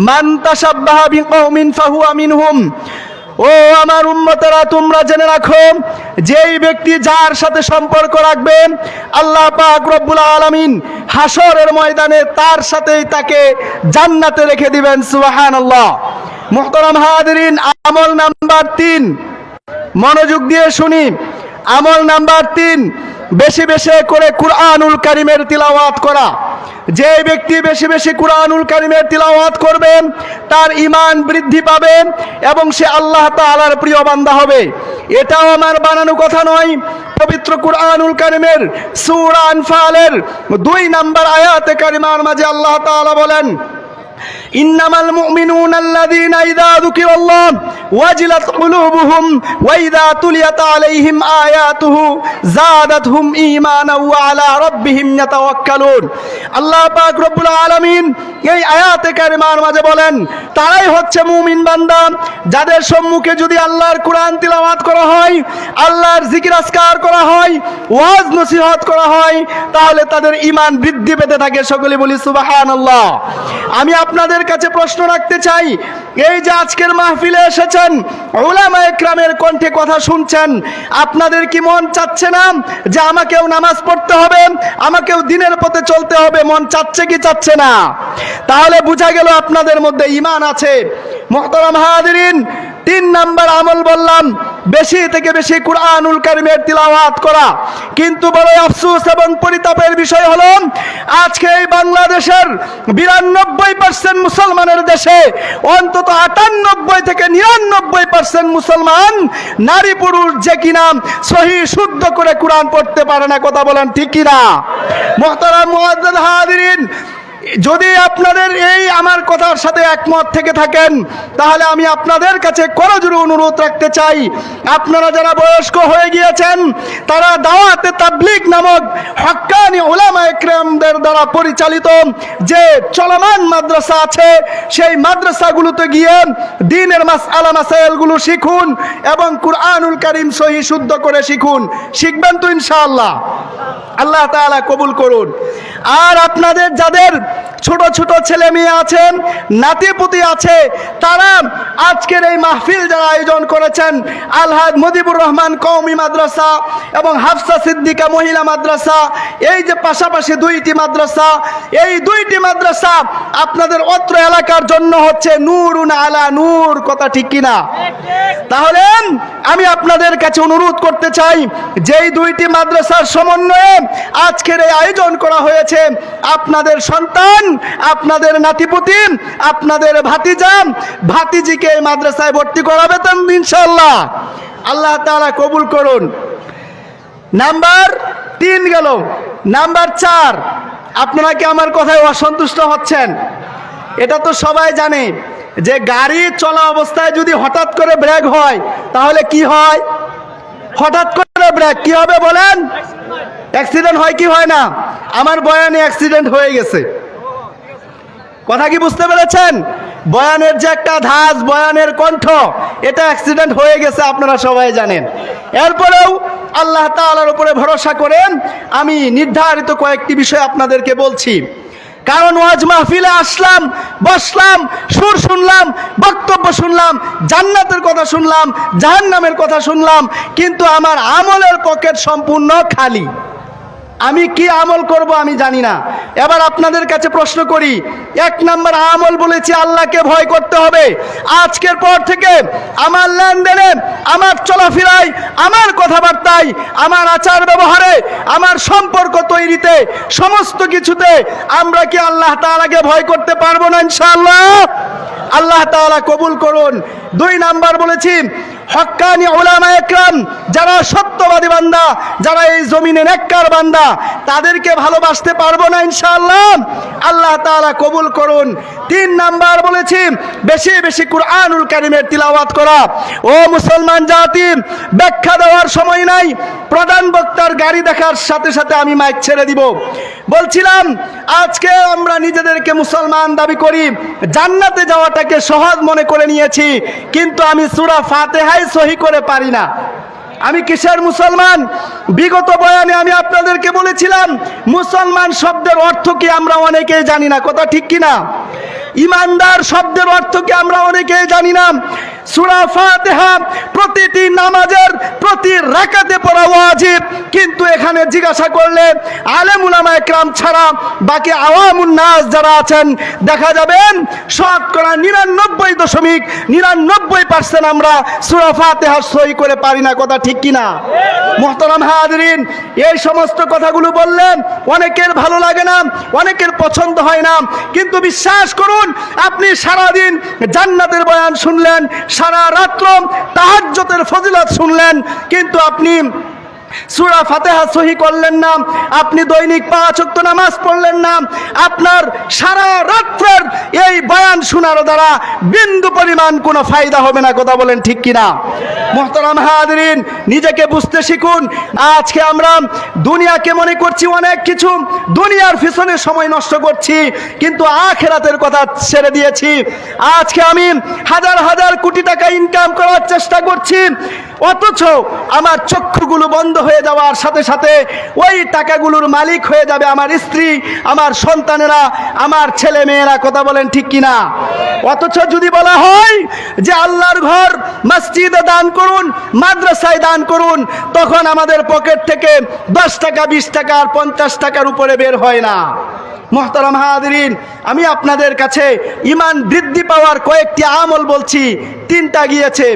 মান তাশাব্বাহা বিকওমিন ফাহুয়া মিনহুম। ও আমার উম্মতেরা, তোমরা জেনে রাখো, যেই ব্যক্তি যার সাথে সম্পর্ক রাখবে আল্লাহ পাক রব্বুল আলামিন হাসরের ময়দানে তার সাথেই তাকে জান্নাতে রেখে দিবেন। সুবহানাল্লাহ। মুহতারাম হাজিরিন, আমল নাম্বার 3, মনোযোগ দিয়ে শুনি। আমল নাম্বার 3, বেশি বেশি করে কুরআনুল কারীমের তিলাওয়াত করা। যে ব্যক্তি বেশি বেশি কুরআনুল কারীমের তিলাওয়াত করবে তার ঈমান বৃদ্ধি পাবে এবং সে আল্লাহ তাআলার প্রিয় বান্দা হবে। এটাও আমার বানানো কথা নয়। পবিত্র কুরআনুল কারীমের সূরা আনফালের 2 নম্বর আয়াতে কারিমার মাঝে আল্লাহ তাআলা বলেন, ইন্নামাল মুমিনুনা আল্লাযীনা ইযা যুকিরাল্লাহ ওয়াজিলাত কুলুবুহুম ওয়া ইযা তুলিয়াত আলাইহিম আয়াতুহু যাদাতহুম ঈমানান ওয়া আলা রাব্বিহিম ইয়াতাওয়াক্কালুন। আল্লাহ পাক রব্বুল আলামিন এই আয়াতে কারিমার মাঝে বলেন, তারাই হচ্ছে মুমিন বান্দা যাদের সম্মুখে যদি আল্লাহর কোরআন তিলাওয়াত করা হয়, আল্লাহর জিকির আজকার করা হয়, ওয়াজ নসিহত করা হয়, তাহলে তাদের ঈমান বৃদ্ধি পেতে থাকে। সকলে বলি সুবহানাল্লাহ। আমি আপনাদের কাছে প্রশ্ন রাখতে চাই, এই যে আজকের মাহফিলে এসেছেন, উলামায়ে কেরামের কণ্ঠে কথা শুনছেন, আপনাদের কি মন চাচ্ছে না যে আমাকেও নামাজ পড়তে হবে, আমাকেও দিনের পথে চলতে হবে? মন চাচ্ছে কি চাচ্ছে না? তাহলে বোঝা গেল আপনাদের মধ্যে ঈমান আছে। মুহতারাম হাজিরিন, 3 নম্বর আমল বললাম, বেশি থেকে বেশি কুরআনুল কারীমের তিলাওয়াত করা। কিন্তু বড় আফসোস এবং পরিতাপের বিষয় হলো, আজকে এই বাংলাদেশের 92% মুসলমানের দেশে অন্তত 98 থেকে 99% মুসলমান নারী পুরুষ যে কিনা সহি শুদ্ধ করে কোরআন পড়তে পারে না। কথা বলেন ঠিক কিনা? মুহতারাম মুআজ্জাজ হাজিরিন, যদি আপনাদের এই আমার কথার সাথে একমত থেকে থাকেন, তাহলে আমি আপনাদের কাছে করজোড়ে অনুরোধ রাখতে চাই, আপনারা যারা বয়স্ক হয়ে গিয়েছেন, তারা দাওয়াতে তাবলীগ নামক হক্কানি উলামায়ে কেরামদের দ্বারা পরিচালিত যে চলমান মাদ্রাসা আছে, সেই মাদ্রাসাগুলোতে গিয়ে দ্বীনের মাসআলা মাসাইলগুলো শিখুন এবং কুরআনুল কারীম সহি শুদ্ধ করে শিখুন। শিখবেন তো ইনশাআল্লাহ? আল্লাহ তাআলা কবুল করুন। আর আপনাদের যাদের ছোট ছোট ছেলে মেয়ে আছেন, নাতিপুতি আছে, তারা আজকের এই মাহফিল যারা আয়োজন করেছেন, আলহাজ মুজিবুর রহমান কওমি মাদ্রাসা এবং হাফসা সিদ্দিকা মহিলা মাদ্রাসা, এই যে পাশাপাশি 2টি মাদ্রাসা, এই 2টি মাদ্রাসা আপনাদের অত্র এলাকার জন্য হচ্ছে নূরুন আলা নূর। কথা ঠিক কিনা? তাহলে আমি আপনাদের কাছে অনুরোধ করতে চাই, যেই 2টি মাদ্রাসার সমন্বয়ে আজকের এই আয়োজন করা হয়েছে, আপনাদের সন্তান, আপনাদের নাতিপুতি, আপনাদের ভাতিজা ভাতিজিকে এই মাদ্রাসায় ভর্তি করাবে তো ইনশাআল্লাহ। আল্লাহ তাআলা কবুল করুন। নাম্বার 3 গেল। নাম্বার 4, আপনারা কি আমার কথায় অসন্তুষ্ট হচ্ছেন? এটা তো সবাই জানে যে গাড়ি চলা অবস্থায় যদি হঠাৎ করে ব্রেক হয়, তাহলে কি হয়? হঠাৎ করে ব্রেক কি হবে বলেন? অ্যাক্সিডেন্ট হয় কি হয় না? আমার বয়ানে অ্যাক্সিডেন্ট হয়ে গেছে। কথা কি বুঝতে পেরেছেন? বয়ানের যে একটা ধাঁচ, বয়ানের কণ্ঠ, এটা অ্যাক্সিডেন্ট হয়ে গেছে, আপনারা সবাই জানেন। এরপরেও আল্লাহ তাআলার উপরে ভরসা করেন আমি নির্ধারিত কয়েকটি বিষয় আপনাদেরকে বলছি। কারণ ওয়াজ মাহফিলে আসলাম, বসলাম, সুর শুনলাম, বক্তব্য শুনলাম, জান্নাতের কথা শুনলাম, জাহান্নামের কথা শুনলাম, কিন্তু আমার আমলের পকেট সম্পূর্ণ খালি। আমি কি আমল করব আমি জানি না। এবার আপনাদের কাছে প্রশ্ন করি, 1 নম্বর আমল বলেছি আল্লাহকে ভয় করতে হবে। আজকের পর থেকে আমার লেনদেনে, আমার চলাফেরায়, আমার কথাবার্তায়, আমার আচার ব্যবহারে, আমার সম্পর্ক তৈরিতে, সমস্ত কিছুতে আমরা কি আল্লাহ তাআলাকে ভয় করতে পারবো না ইনশাআল্লাহ? আল্লাহ তাআলা কবুল করুন। 2 নাম্বার বলেছি, হক্কানি উলামায়ে কেরাম যারা সত্যবাদী বান্দা, যারা এই জমিনে নেককার বান্দা, তাদেরকে ভালোবাসতে পারবো না ইনশাআল্লাহ? আল্লাহ তাআলা কবুল করুন। 3 নাম্বার বলেছি, বেশি বেশি কুরআনুল কারীমের তিলাওয়াত করা। ও মুসলমান জাতি, ব্যাখ্যা দেওয়ার সময় নাই, প্রধান বক্তার গাড়ি দেখার সাথে সাথে আমি মাইক ছেড়ে দিব। বলছিলাম, আজকে আমরা নিজেদেরকে মুসলমান দাবি করি, জান্নাতে যাওয়াটাকে সহজ মনে করে নিয়েছি, কিন্তু আমি সূরা ফাতিহাই সহি করে পারি না। আমি কিসের মুসলমান? বিগত বয়ানে আমি আপনাদেরকে বলেছিলাম, মুসলমান শব্দের অর্থ কি আমরা অনেকেই জানি না। কথা ঠিক কিনা? ইমানদার শব্দের অর্থ কি আমরা অনেকেই জানি না। সূরা ফাতিহা প্রতিটি নামাজের প্রতি রাকাতে পড়া ওয়াজিব, কিন্তু এখানে জিজ্ঞাসা করলে আলেম উলামা একরাম ছাড়া বাকি আওয়ামুন নাস যারা আছেন দেখা যাবেন শতকরা 99.99% আমরা সূরা ফাতিহা সহি করে পারি না। কথা ঠিক কিনা? মুহতারাম হাজিরিন, এই সমস্ত কথাগুলো বললেন অনেকের ভালো লাগে না, অনেকের পছন্দ হয় না, কিন্তু বিশ্বাস করুন আপনি সারাদিন জান্নাতের বয়ান শুনলেন, সারা রাত্র তাহাজ্জুদের ফজিলত শুনলেন, কিন্তু আপনি সূরা ফাতিহা সহি করলেন না, আপনি দৈনিক 5 ওয়াক্ত নামাজ পড়লেন না, আপনার সারা রাত্রের এই বয়ান শোনার দ্বারা বিন্দু পরিমাণ কোনো ফায়দা হবে না। কথা বলেন ঠিক কিনা? মুহতারাম হাজিরিন, নিজেকে বুঝতে শিখুন। আজকে আমরা দুনিয়াকে মনে করছি অনেক কিছু, দুনিয়ার পিছনে সময় নষ্ট করছি, কিন্তু আখিরাতের কথা ছেড়ে দিয়েছি। আজকে আমি হাজার হাজার কোটি টাকা ইনকাম করার চেষ্টা করছি, অথচ আমার চক্ষুগুলো বন্ধ হয়ে যাওয়ার সাথে সাথে ওই টাকাগুলোর মালিক হয়ে যাবে আমার স্ত্রী, আমার সন্তানেরা, আমার ছেলে মেয়েরা। কথা বলেন ঠিক কিনা? অথচ যদি বলা হয় যে আল্লাহর ঘর মসজিদে দান করুন, মাদ্রাসায় দান করুন, তখন আমাদের পকেট থেকে 10 টাকা 20 টাকা আর 50 টাকার উপরে বের হয় না। মুহতারাম হাজিরিন, আমি আপনাদের কাছে ঈমান বৃদ্ধি পাওয়ার কয়েকটি আমল বলছি, 3টা গিয়েছে।